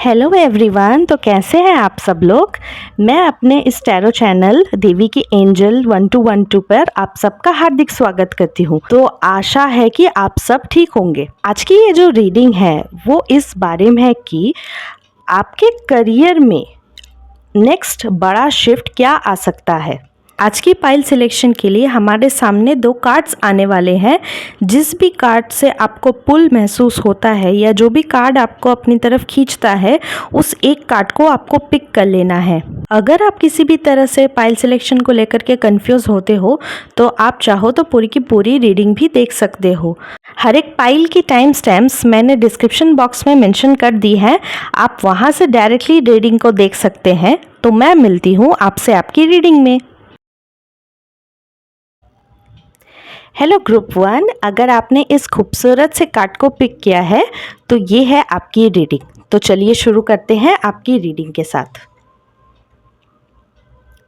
Hello everyone. तो कैसे हैं आप सब लोग। मैं अपने इस टैरो चैनल देवी की एंजल 1212 पर आप सबका हार्दिक स्वागत करती हूँ। तो आशा है कि आप सब ठीक होंगे। आज की ये जो रीडिंग है वो इस बारे में है कि आपके करियर में नेक्स्ट बड़ा शिफ्ट क्या आ सकता है। आज की पाइल सिलेक्शन के लिए हमारे सामने 2 कार्ड्स आने वाले हैं। जिस भी कार्ड से आपको पुल महसूस होता है या जो भी कार्ड आपको अपनी तरफ खींचता है उस एक कार्ड को आपको पिक कर लेना है। अगर आप किसी भी तरह से पाइल सिलेक्शन को लेकर के कंफ्यूज होते हो तो आप चाहो तो पूरी की पूरी रीडिंग भी देख सकते हो। हर एक पाइल की टाइम स्टैम्प्स मैंने डिस्क्रिप्शन बॉक्स में मेंशन कर दी है, आप वहां से डायरेक्टली रीडिंग को देख सकते हैं। तो मैं मिलती हूँ आपसे आपकी रीडिंग में। हेलो ग्रुप 1, अगर आपने इस खूबसूरत से कार्ड को पिक किया है तो ये है आपकी रीडिंग। तो चलिए शुरू करते हैं आपकी रीडिंग के साथ।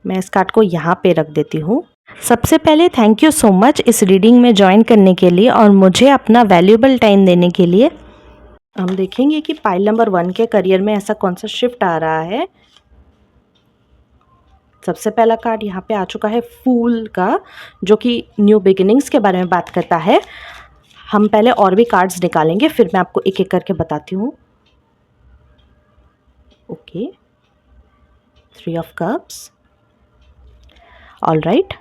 मैं इस कार्ड को यहाँ पे रख देती हूँ। सबसे पहले थैंक यू सो मच इस रीडिंग में ज्वाइन करने के लिए और मुझे अपना वैल्यूएबल टाइम देने के लिए। हम देखेंगे कि पाइल नंबर 1 के करियर में ऐसा कौन सा शिफ्ट आ रहा है। सबसे पहला कार्ड यहाँ पे आ चुका है फूल का, जो कि न्यू बिगिनिंग्स के बारे में बात करता है। हम पहले और भी कार्ड्स निकालेंगे, फिर मैं आपको एक एक करके बताती हूँ। Okay, 3 of cups. All right,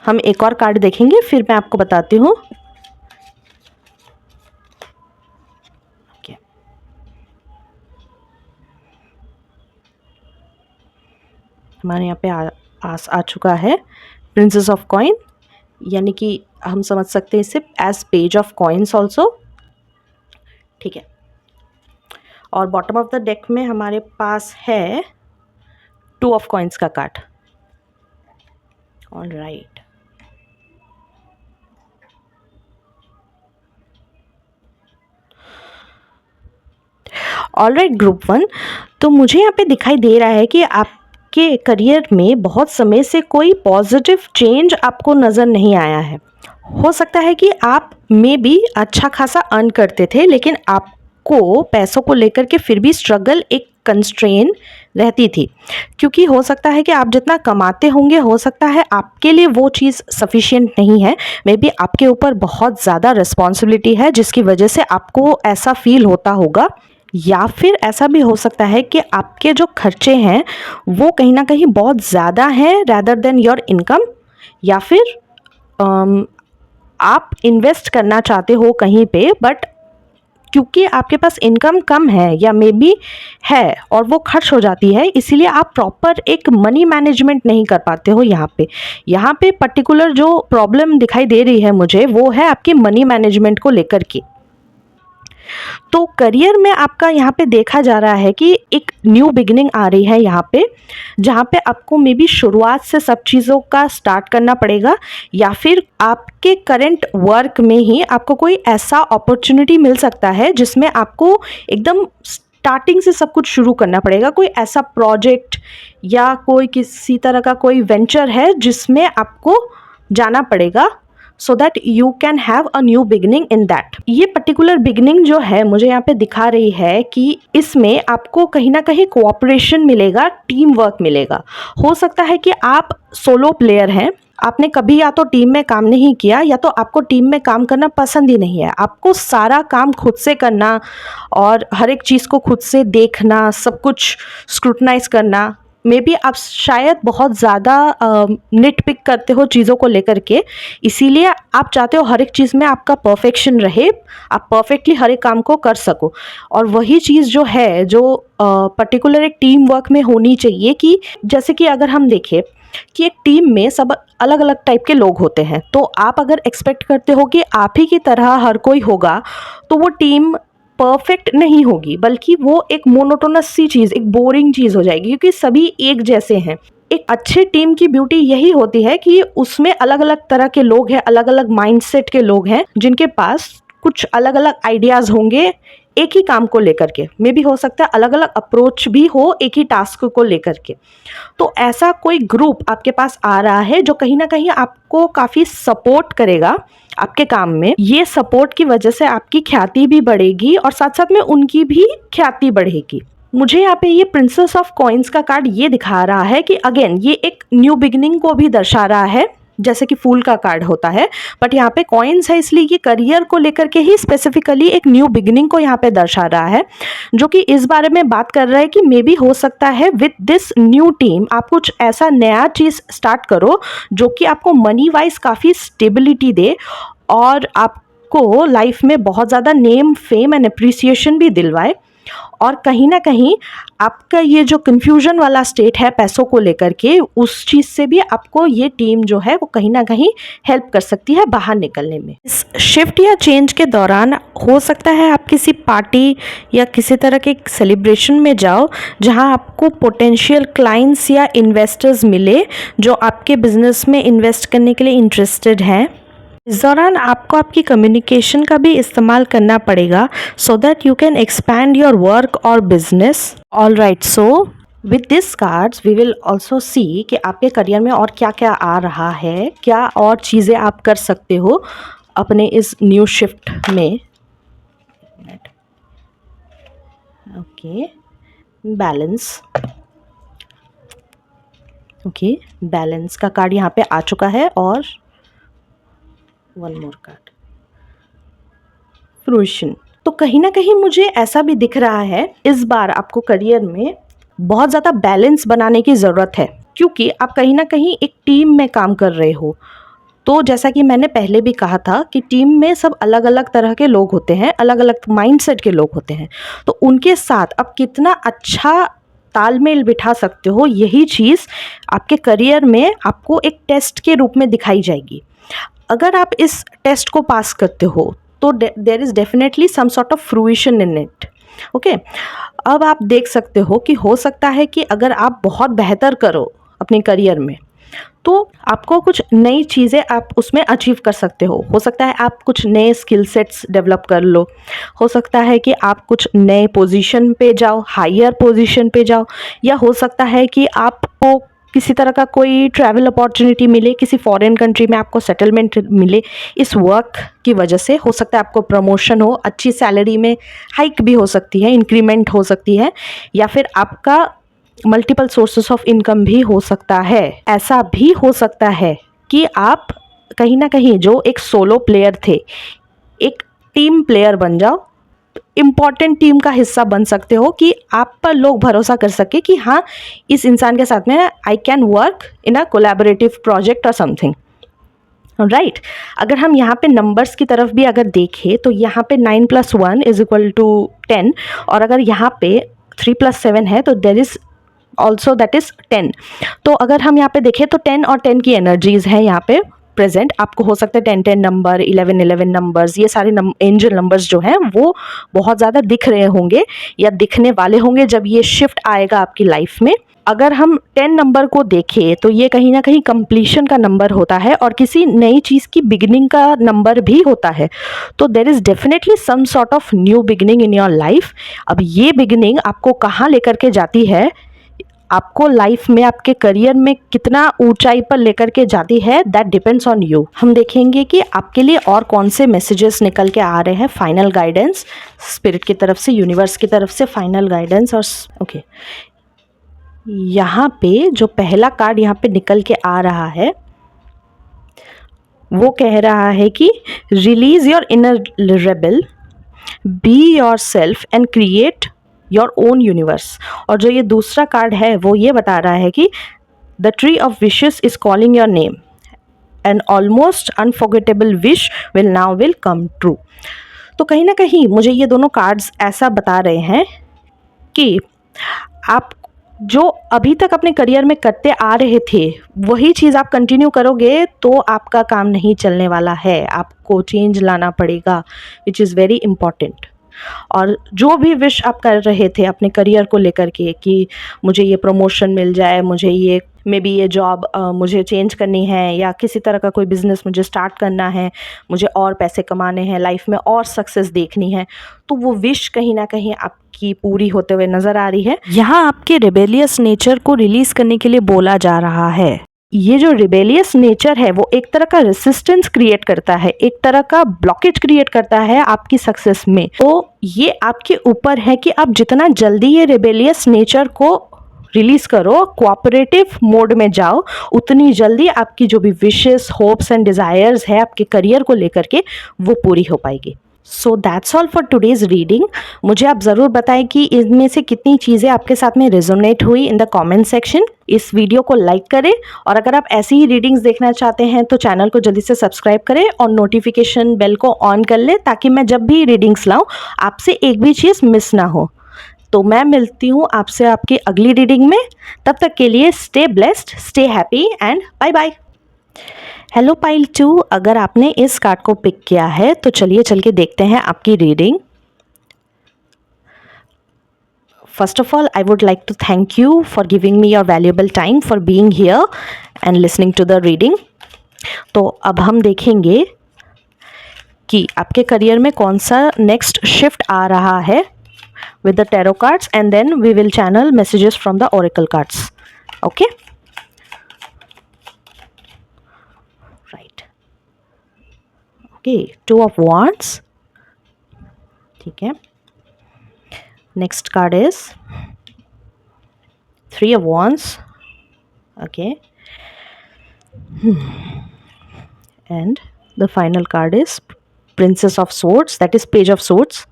हम एक और कार्ड देखेंगे, फिर मैं आपको बताती हूँ। हमारे यहाँ पे आ चुका है प्रिंसेस ऑफ कॉइन, यानी कि हम समझ सकते हैं इसे as page of coins also. ठीक है, और बॉटम ऑफ द डेक में हमारे पास है 2 ऑफ कॉइन्स का card. All right, all right group 1, तो मुझे यहाँ पे दिखाई दे रहा है कि आपके करियर में बहुत समय से कोई पॉजिटिव चेंज आपको नज़र नहीं आया है। हो सकता है कि आप में भी अच्छा खासा अर्न करते थे, लेकिन आपको पैसों को लेकर के फिर भी स्ट्रगल, एक कंस्ट्रेन रहती थी, क्योंकि हो सकता है कि आप जितना कमाते होंगे हो सकता है आपके लिए वो चीज़ सफिशिएंट नहीं है। मे बी आपके ऊपर बहुत ज़्यादा रिस्पॉन्सिबिलिटी है जिसकी वजह से आपको ऐसा फील होता होगा, या फिर ऐसा भी हो सकता है कि आपके जो खर्चे हैं वो कहीं ना कहीं बहुत ज़्यादा हैं रैदर देन योर इनकम, या फिर आप इन्वेस्ट करना चाहते हो कहीं पे, बट क्योंकि आपके पास इनकम कम है या मे बी है और वो खर्च हो जाती है, इसीलिए आप प्रॉपर एक मनी मैनेजमेंट नहीं कर पाते हो। यहाँ पे पर्टिकुलर जो प्रॉब्लम दिखाई दे रही है मुझे वो है आपकी मनी मैनेजमेंट को लेकर के। तो करियर में आपका यहाँ पे देखा जा रहा है कि एक न्यू बिगिनिंग आ रही है यहाँ पे, जहाँ पे आपको मे बी शुरुआत से सब चीज़ों का स्टार्ट करना पड़ेगा, या फिर आपके करंट वर्क में ही आपको कोई ऐसा अपॉर्चुनिटी मिल सकता है जिसमें आपको एकदम स्टार्टिंग से सब कुछ शुरू करना पड़ेगा। कोई ऐसा प्रोजेक्ट या कोई किसी तरह का कोई वेंचर है जिसमें आपको जाना पड़ेगा, so that you can have a new beginning in that. ये पर्टिकुलर बिगिनिंग जो है मुझे यहाँ पे दिखा रही है कि इसमें आपको कहीं ना कहीं कोऑपरेशन मिलेगा, टीम वर्क मिलेगा। हो सकता है कि आप सोलो प्लेयर हैं, आपने कभी या तो टीम में काम नहीं किया या तो आपको टीम में काम करना पसंद ही नहीं है। आपको सारा काम खुद से करना और हर एक चीज़ को खुद से देखना, सब कुछ स्क्रूटनाइज करना, मे बी आप शायद बहुत ज़्यादा निट पिक करते हो चीज़ों को लेकर के, इसीलिए आप चाहते हो हर एक चीज़ में आपका परफेक्शन रहे, आप परफेक्टली हर एक काम को कर सको। और वही चीज़ जो है जो पर्टिकुलर एक टीम वर्क में होनी चाहिए, कि जैसे कि अगर हम देखें कि एक टीम में सब अलग अलग टाइप के लोग होते हैं, तो आप अगर एक्सपेक्ट करते हो कि आप ही की तरह हर कोई होगा तो वो टीम परफेक्ट नहीं होगी, बल्कि वो एक मोनोटोनस सी चीज़, एक बोरिंग चीज़ हो जाएगी, क्योंकि सभी एक जैसे हैं। एक अच्छे टीम की ब्यूटी यही होती है कि उसमें अलग अलग तरह के लोग हैं, अलग अलग माइंडसेट के लोग हैं, जिनके पास कुछ अलग अलग आइडियाज़ होंगे एक ही काम को लेकर के, मे भी हो सकता है अलग अलग अप्रोच भी हो एक ही टास्क को लेकर के। तो ऐसा कोई ग्रुप आपके पास आ रहा है जो कहीं ना कहीं आपको काफ़ी सपोर्ट करेगा आपके काम में। ये सपोर्ट की वजह से आपकी ख्याति भी बढ़ेगी और साथ साथ में उनकी भी ख्याति बढ़ेगी। मुझे यहाँ पे ये प्रिंसेस ऑफ कॉइन्स का कार्ड ये दिखा रहा है कि अगेन ये एक न्यू बिगिनिंग को भी दर्शा रहा है, जैसे कि फूल का कार्ड होता है, बट यहाँ पे कॉइन्स है इसलिए ये करियर को लेकर के ही स्पेसिफिकली एक न्यू बिगिनिंग को यहाँ पे दर्शा रहा है, जो कि इस बारे में बात कर रहा है कि मे बी हो सकता है विद दिस न्यू टीम आप कुछ ऐसा नया चीज़ स्टार्ट करो जो कि आपको मनी वाइज काफ़ी स्टेबिलिटी दे और आपको लाइफ में बहुत ज़्यादा नेम, फेम एंड अप्रिसिएशन भी दिलवाए। और कहीं ना कहीं आपका ये जो कन्फ्यूजन वाला स्टेट है पैसों को लेकर के, उस चीज़ से भी आपको ये टीम जो है वो कहीं ना कहीं हेल्प कर सकती है बाहर निकलने में। इस शिफ्ट या चेंज के दौरान हो सकता है आप किसी पार्टी या किसी तरह के सेलिब्रेशन में जाओ जहां आपको पोटेंशियल क्लाइंट्स या इन्वेस्टर्स मिले जो आपके बिजनेस में इन्वेस्ट करने के लिए इंटरेस्टेड हैं। इस दौरान आपको आपकी कम्युनिकेशन का भी इस्तेमाल करना पड़ेगा so that you can expand your work और business. All right, so with this cards we will also see कि आपके करियर में और क्या क्या आ रहा है, क्या और चीज़ें आप कर सकते हो अपने इस न्यू शिफ्ट में। Okay, balance. ओके, बैलेंस का कार्ड यहाँ पे आ चुका है और वन मोर कार्ड, फ्रूशन। तो कहीं ना कहीं मुझे ऐसा भी दिख रहा है इस बार आपको करियर में बहुत ज़्यादा बैलेंस बनाने की ज़रूरत है, क्योंकि आप कहीं ना कहीं एक टीम में काम कर रहे हो। तो जैसा कि मैंने पहले भी कहा था कि टीम में सब अलग अलग तरह के लोग होते हैं, अलग अलग माइंडसेट के लोग होते हैं, तो उनके साथ आप कितना अच्छा तालमेल बिठा सकते हो, यही चीज़ आपके करियर में आपको एक टेस्ट के रूप में दिखाई जाएगी। अगर आप इस टेस्ट को पास करते हो तो there is definitely some sort of fruition in it. Okay, अब आप देख सकते हो कि हो सकता है कि अगर आप बहुत बेहतर करो अपने करियर में तो आपको कुछ नई चीज़ें आप उसमें अचीव कर सकते हो सकता है आप कुछ नए स्किल सेट्स डेवलप कर लो, हो सकता है कि आप कुछ नए पोजीशन पे जाओ, हायर पोजीशन पे जाओ, या हो सकता है कि आपको किसी तरह का कोई ट्रैवल अपॉर्चुनिटी मिले, किसी फॉरेन कंट्री में आपको सेटलमेंट मिले। इस वर्क की वजह से हो सकता है आपको प्रमोशन हो, अच्छी सैलरी में हाइक भी हो सकती है, इंक्रीमेंट हो सकती है, या फिर आपका मल्टीपल सोर्सेस ऑफ इनकम भी हो सकता है। ऐसा भी हो सकता है कि आप कहीं ना कहीं जो एक सोलो प्लेयर थे एक टीम प्लेयर बन जाओ, इम्पॉर्टेंट टीम का हिस्सा बन सकते हो कि आप पर लोग भरोसा कर सके कि हाँ इस इंसान के साथ में I can work in a collaborative project और समथिंग। राइट, अगर हम यहाँ पे नंबर्स की तरफ भी अगर देखें तो यहाँ पे 9 + 1 = 10, और अगर यहाँ पे 3 + 7 है तो there is also that is 10। तो अगर हम यहाँ पे देखें तो 10 और 10 की एनर्जीज़ हैं यहाँ पे प्रेजेंट। आपको हो सकता है 10-10 नंबर, 11-11 नंबर्स, ये सारे एंजल नंबर्स जो हैं वो बहुत ज़्यादा दिख रहे होंगे या दिखने वाले होंगे जब ये शिफ्ट आएगा आपकी लाइफ में। अगर हम 10 नंबर को देखें तो ये कहीं ना कहीं कंप्लीशन का नंबर होता है और किसी नई चीज़ की बिगिनिंग का नंबर भी होता है। तो there is definitely some sort of new beginning in your life. अब ये बिगिनिंग आपको कहाँ लेकर के जाती है, आपको लाइफ में आपके करियर में कितना ऊंचाई पर लेकर के जाती है, दैट डिपेंड्स ऑन यू। हम देखेंगे कि आपके लिए और कौन से मैसेजेस निकल के आ रहे हैं, फाइनल गाइडेंस स्पिरिट की तरफ से, यूनिवर्स की तरफ से फाइनल गाइडेंस। और ओके, यहाँ पे जो पहला कार्ड यहाँ पे निकल के आ रहा है वो कह रहा है कि release your inner rebel, be your self and create your own universe. और जो ये दूसरा कार्ड है वो ये बता रहा है कि the tree of wishes is calling your name, an almost unforgettable wish will come true. तो कहीं ना कहीं मुझे ये दोनों कार्ड्स ऐसा बता रहे हैं कि आप जो अभी तक अपने करियर में करते आ रहे थे वही चीज़ आप कंटिन्यू करोगे तो आपका काम नहीं चलने वाला है, आपको चेंज लाना पड़ेगा, विच इज़ वेरी इम्पॉर्टेंट। और जो भी विश आप कर रहे थे अपने करियर को लेकर के कि मुझे ये प्रमोशन मिल जाए, मुझे ये मे बी ये जॉब मुझे चेंज करनी है, या किसी तरह का कोई बिज़नेस मुझे स्टार्ट करना है, मुझे और पैसे कमाने हैं, लाइफ में और सक्सेस देखनी है, तो वो विश कहीं ना कहीं आपकी पूरी होते हुए नज़र आ रही है। यहाँ आपके रिबेलियस नेचर को रिलीज़ करने के लिए बोला जा रहा है। ये जो रिबेलियस नेचर है वो एक तरह का रेसिस्टेंस क्रिएट करता है, एक तरह का ब्लॉकेज क्रिएट करता है आपकी सक्सेस में। तो ये आपके ऊपर है कि आप जितना जल्दी ये रिबेलियस नेचर को रिलीज करो, कोऑपरेटिव मोड में जाओ, उतनी जल्दी आपकी जो भी विशेस, होप्स एंड डिज़ायर्स है आपके करियर को लेकर के वो पूरी हो पाएगी। So that's all for today's reading. मुझे आप ज़रूर बताएं कि इनमें से कितनी चीज़ें आपके साथ में रेजोनेट हुई इन द कमेंट सेक्शन। इस वीडियो को लाइक करें, और अगर आप ऐसी ही रीडिंग्स देखना चाहते हैं तो चैनल को जल्दी से सब्सक्राइब करें और नोटिफिकेशन बेल को ऑन कर लें, ताकि मैं जब भी रीडिंग्स लाऊं आपसे एक भी चीज़ मिस ना हो। तो मैं मिलती हूँ आपसे आपकी अगली रीडिंग में। तब तक के लिए stay blessed, stay happy and bye bye. Hello pile 2, अगर आपने इस कार्ड को पिक किया है तो चलिए चल के देखते हैं आपकी reading. First of all, I would like to thank you for giving me your valuable time for being here and listening to the reading. तो अब हम देखेंगे कि आपके करियर में कौन सा नेक्स्ट शिफ्ट आ रहा है with the tarot cards, and then we will channel messages from the oracle cards. Okay, right. Okay, 2 of wands. ठीक है, next card is 3 of wands. Okay, and the final card is princess of swords, that is page of swords.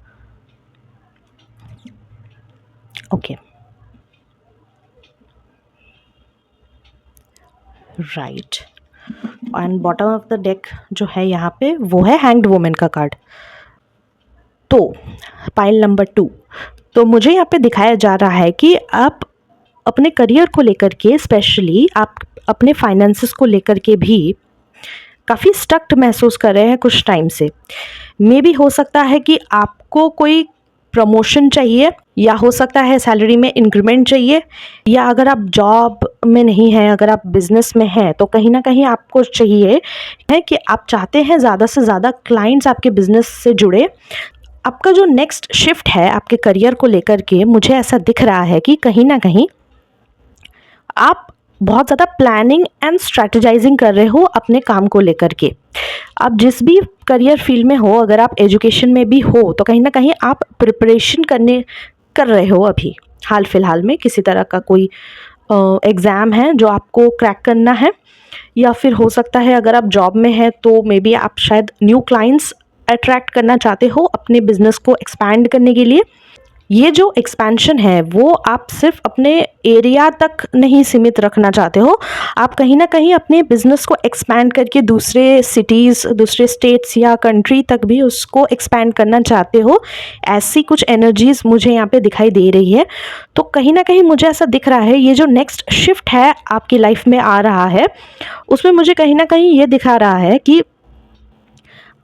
Okay, right. And bottom of the deck जो है यहाँ पे वो है hanged women का card. तो पाइल नंबर 2, तो मुझे यहाँ पे दिखाया जा रहा है कि आप अपने करियर को लेकर के, स्पेशली आप अपने फाइनेंसेस को लेकर के भी काफ़ी स्टक्ड महसूस कर रहे हैं कुछ टाइम से। मे भी हो सकता है कि आपको कोई प्रमोशन चाहिए, या हो सकता है सैलरी में इंक्रीमेंट चाहिए, या अगर आप जॉब में नहीं हैं, अगर आप बिजनेस में हैं, तो कहीं ना कहीं आपको चाहिए है कि आप चाहते हैं ज़्यादा से ज़्यादा क्लाइंट्स आपके बिजनेस से जुड़े। आपका जो नेक्स्ट शिफ्ट है आपके करियर को लेकर के, मुझे ऐसा दिख रहा है कि कहीं ना कहीं आप बहुत ज़्यादा प्लानिंग एंड स्ट्रैटेजाइजिंग कर रहे हो अपने काम को लेकर के। आप जिस भी करियर फील्ड में हो, अगर आप एजुकेशन में भी हो, तो कहीं ना कहीं आप प्रिपरेशन कर रहे हो। अभी हाल फिलहाल में किसी तरह का कोई एग्ज़ाम है जो आपको क्रैक करना है, या फिर हो सकता है अगर आप जॉब में हैं तो मे बी आप शायद न्यू क्लाइंट्स अट्रैक्ट करना चाहते हो अपने बिजनेस को एक्सपैंड करने के लिए। ये जो एक्सपेंशन है वो आप सिर्फ अपने एरिया तक नहीं सीमित रखना चाहते हो, आप कहीं ना कहीं अपने बिजनेस को एक्सपैंड करके दूसरे सिटीज़, दूसरे स्टेट्स या कंट्री तक भी उसको एक्सपैंड करना चाहते हो। ऐसी कुछ एनर्जीज़ मुझे यहाँ पे दिखाई दे रही है। तो कहीं ना कहीं मुझे ऐसा दिख रहा है, ये जो नेक्स्ट शिफ्ट है आपकी लाइफ में आ रहा है, उसमें मुझे कहीं ना कहीं ये दिखा रहा है कि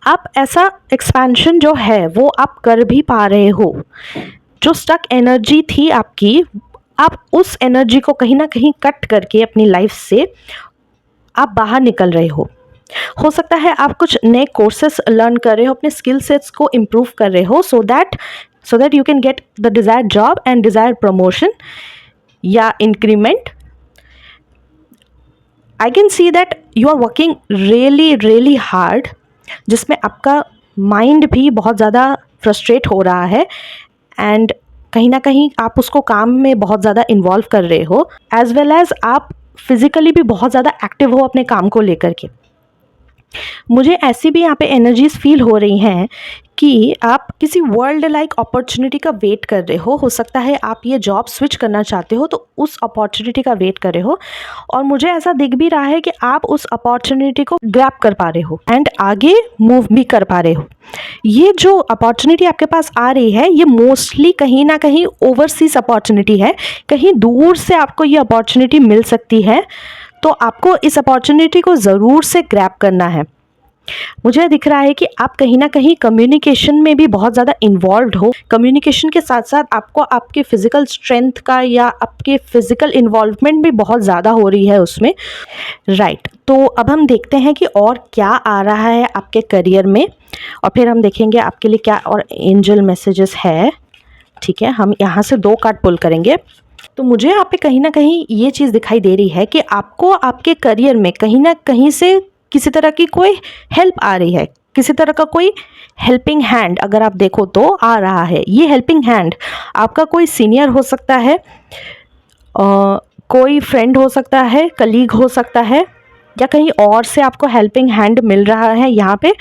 आप ऐसा एक्सपेंशन जो है वो आप कर भी पा रहे हो। जो स्टक एनर्जी थी आपकी, आप उस एनर्जी को कहीं ना कहीं कट करके अपनी लाइफ से आप बाहर निकल रहे हो सकता है आप कुछ नए कोर्सेस लर्न कर रहे हो, अपने स्किल सेट्स को इम्प्रूव कर रहे हो, so that you can get the desired job and desired promotion या increment. I can see that you are working really hard, जिसमें आपका माइंड भी बहुत ज़्यादा फ्रस्ट्रेट हो रहा है, एंड कहीं ना कहीं आप उसको काम में बहुत ज़्यादा इन्वॉल्व कर रहे हो, एज वेल एज आप फिज़िकली भी बहुत ज़्यादा एक्टिव हो अपने काम को लेकर के। मुझे ऐसी भी यहाँ पे एनर्जीज फील हो रही हैं कि आप किसी वर्ल्ड लाइक अपॉर्चुनिटी का वेट कर रहे हो सकता है आप ये जॉब स्विच करना चाहते हो, तो उस अपॉर्चुनिटी का वेट कर रहे हो, और मुझे ऐसा दिख भी रहा है कि आप उस अपॉर्चुनिटी को ग्रैब कर पा रहे हो एंड आगे मूव भी कर पा रहे हो। ये जो अपॉर्चुनिटी आपके पास आ रही है, ये मोस्टली कहीं ना कहीं ओवरसीज अपॉर्चुनिटी है, कहीं दूर से आपको ये अपॉर्चुनिटी मिल सकती है, तो आपको इस अपॉर्चुनिटी को ज़रूर से ग्रैब करना है। मुझे दिख रहा है कि आप कहीं ना कहीं कम्युनिकेशन में भी बहुत ज़्यादा इन्वॉल्व्ड हो। कम्युनिकेशन के साथ साथ आपको आपके फिज़िकल स्ट्रेंथ का या आपके फिज़िकल इन्वॉल्वमेंट भी बहुत ज़्यादा हो रही है उसमें, राइट। तो अब हम देखते हैं कि और क्या आ रहा है आपके करियर में, और फिर हम देखेंगे आपके लिए क्या और एंजल मैसेजेस है। ठीक है, हम यहाँ से 2 कार्ड पुल करेंगे। तो मुझे यहाँ पे कहीं ना कहीं ये चीज़ दिखाई दे रही है कि आपको आपके करियर में कहीं ना कहीं से किसी तरह की कोई हेल्प आ रही है, किसी तरह का कोई हेल्पिंग हैंड अगर आप देखो तो आ रहा है। ये हेल्पिंग हैंड आपका कोई सीनियर हो सकता है, कोई फ्रेंड हो सकता है, कलीग हो सकता है, या कहीं और से आपको हेल्पिंग हैंड मिल रहा है यहाँ पे।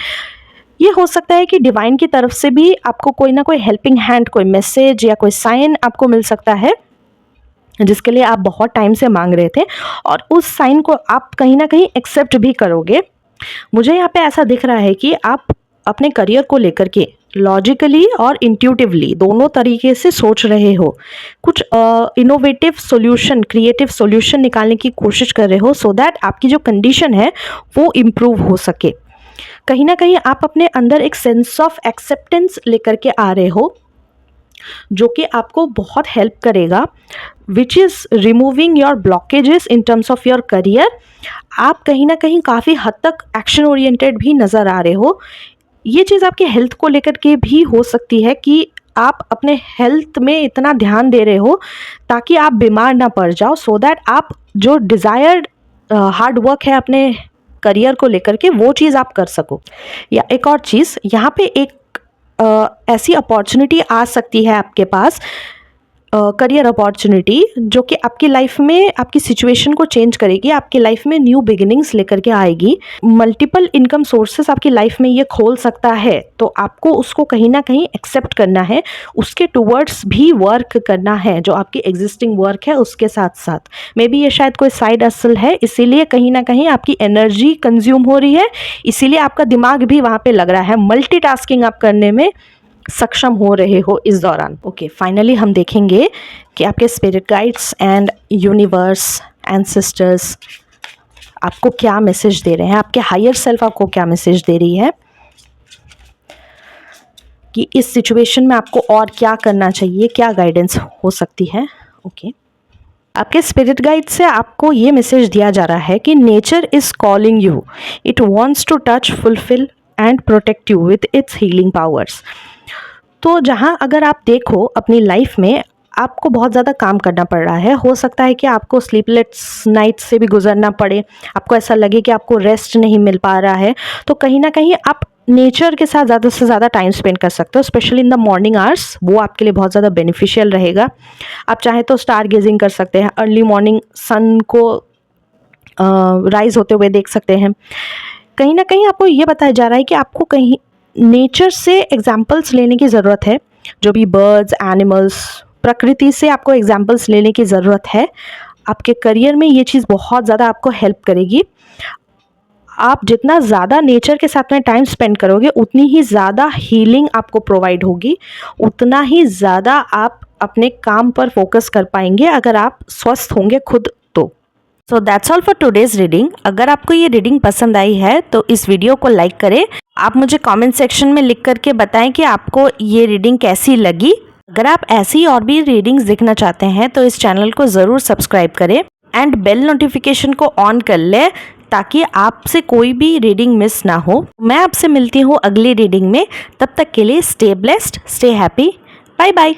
ये हो सकता है कि डिवाइन की तरफ से भी आपको कोई ना कोई हेल्पिंग हैंड, कोई मैसेज या कोई साइन आपको मिल सकता है जिसके लिए आप बहुत टाइम से मांग रहे थे, और उस साइन को आप कहीं ना कहीं एक्सेप्ट भी करोगे। मुझे यहाँ पे ऐसा दिख रहा है कि आप अपने करियर को लेकर के लॉजिकली और इंट्यूटिवली दोनों तरीके से सोच रहे हो, कुछ इनोवेटिव सॉल्यूशन, क्रिएटिव सॉल्यूशन निकालने की कोशिश कर रहे हो, सो दैट आपकी जो कंडीशन है वो इम्प्रूव हो सके। कहीं ना कहीं आप अपने अंदर एक सेंस ऑफ एक्सेप्टेंस लेकर के आ रहे हो जो कि आपको बहुत हेल्प करेगा, which is removing your blockages in terms of your career. आप कहीं ना कहीं काफ़ी हद तक एक्शन ओरिएंटेड भी नज़र आ रहे हो। ये चीज़ आपके हेल्थ को लेकर के भी हो सकती है कि आप अपने हेल्थ में इतना ध्यान दे रहे हो ताकि आप बीमार ना पड़ जाओ, सो दैट आप जो डिज़ायर्ड हार्ड वर्क है अपने करियर को लेकर के वो चीज़ आप कर सको। या एक और चीज़, यहाँ पे एक ऐसी अपॉर्चुनिटी आ सकती है आपके पास, करियर अपॉर्चुनिटी, जो कि आपकी लाइफ में आपकी सिचुएशन को चेंज करेगी, आपकी लाइफ में न्यू बिगिनिंग्स लेकर के आएगी। मल्टीपल इनकम सोर्सेस आपकी लाइफ में ये खोल सकता है, तो आपको उसको कहीं ना कहीं एक्सेप्ट करना है, उसके टुवर्ड्स भी वर्क करना है, जो आपकी एग्जिस्टिंग वर्क है उसके साथ साथ। मे बी ये शायद कोई साइड हसल है, इसीलिए कहीं ना कहीं आपकी एनर्जी कंज्यूम हो रही है, इसीलिए आपका दिमाग भी वहाँ पे लग रहा है, मल्टीटास्किंग आप करने में सक्षम हो रहे हो इस दौरान। ओके, फाइनली हम देखेंगे कि आपके spirit guides and universe, ancestors आपको क्या मैसेज दे रहे हैं, आपके हायर सेल्फ आपको क्या मैसेज दे रही है कि इस सिचुएशन में आपको और क्या करना चाहिए, क्या गाइडेंस हो सकती है। ओके, आपके स्पिरिट गाइड से आपको ये मैसेज दिया जा रहा है कि nature is calling you, it wants to touch, fulfil and protect you with its healing powers. तो जहाँ अगर आप देखो अपनी लाइफ में आपको बहुत ज़्यादा काम करना पड़ रहा है, हो सकता है कि आपको स्लीपलेस नाइट से भी गुजरना पड़े, आपको ऐसा लगे कि आपको रेस्ट नहीं मिल पा रहा है, तो कहीं ना कहीं आप नेचर के साथ ज़्यादा से ज़्यादा टाइम स्पेंड कर सकते हो, specially in the morning hours. वो आपके लिए बहुत ज़्यादा बेनिफिशियल रहेगा। आप चाहे तो स्टार गेजिंग कर सकते हैं, अर्ली मॉर्निंग सन को राइज होते हुए देख सकते हैं। कहीं ना कहीं आपको ये बताया जा रहा है कि आपको कहीं नेचर से एग्जाम्पल्स लेने की ज़रूरत है, जो भी बर्ड्स, एनिमल्स, प्रकृति से आपको एग्जाम्पल्स लेने की ज़रूरत है। आपके करियर में ये चीज़ बहुत ज़्यादा आपको हेल्प करेगी। आप जितना ज़्यादा नेचर के साथ में टाइम स्पेंड करोगे, उतनी ही ज़्यादा हीलिंग आपको प्रोवाइड होगी, उतना ही ज़्यादा आप अपने काम पर फोकस कर पाएंगे अगर आप स्वस्थ होंगे खुद तो। So that's all for today's reading. अगर आपको ये रीडिंग पसंद आई है तो इस वीडियो को लाइक करें। आप मुझे कमेंट सेक्शन में लिख करके बताएं कि आपको ये रीडिंग कैसी लगी। अगर आप ऐसी और भी रीडिंग्स देखना चाहते हैं तो इस चैनल को ज़रूर सब्सक्राइब करें एंड बेल नोटिफिकेशन को ऑन कर लें ताकि आपसे कोई भी रीडिंग मिस ना हो। मैं आपसे मिलती हूँ अगली रीडिंग में। तब तक के लिए stay blessed, stay happy, bye bye.